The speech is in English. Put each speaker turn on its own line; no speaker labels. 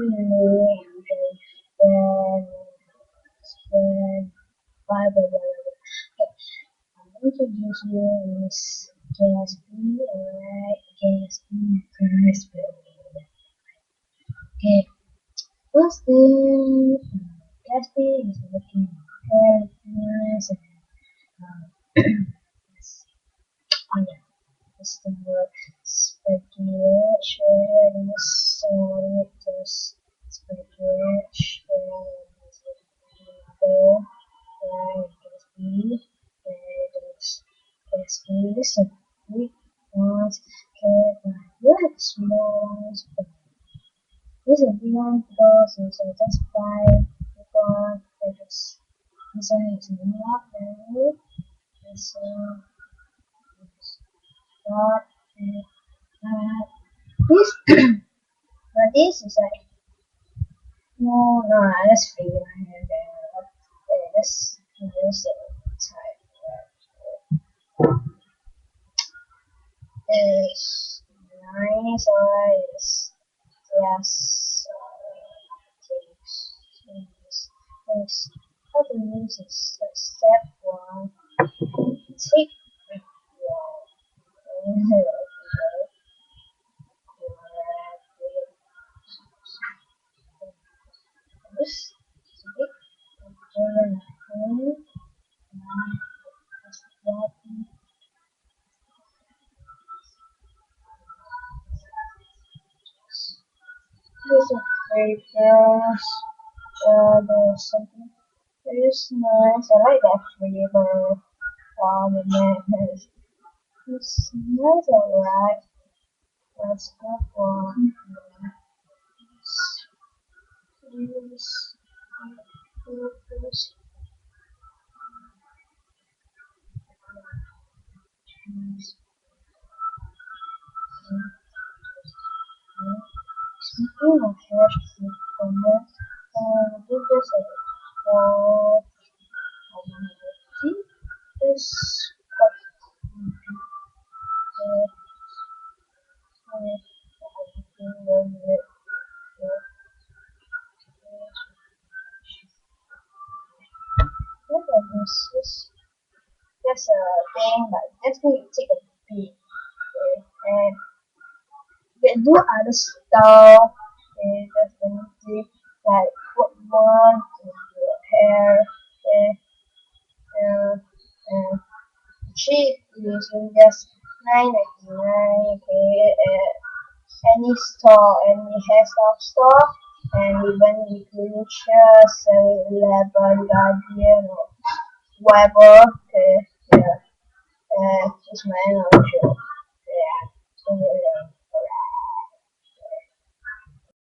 me and then blah blah blah. Okay, I'm going to introduce you is KSP, alright, KSP first. Okay, first thing, KSP is looking characters and oh yeah, it's the word speculation, so just speculation, and KSP, KSP, listen, we want care by what small. This is beyond those who just by people focus. This one is not very so not this but this is like no I just feel my hand there this type is nice or is yes is how to use this step one take this There's a fragrance, there's something it's nice. I like that flavor. The mayonnaise. It's nice, alright. Let's go for this. Speaking of fresh food, give this a for this this is just a thing, but just need to take a peek. Okay, and can do other stuff. Okay, just anything like put one in your hair. Okay, and cheap is just 9.99. Okay, any store, any hairstyle store, and even including Cheers, 7-Eleven, Guardian, or whatever. Okay, yeah, it's my own show.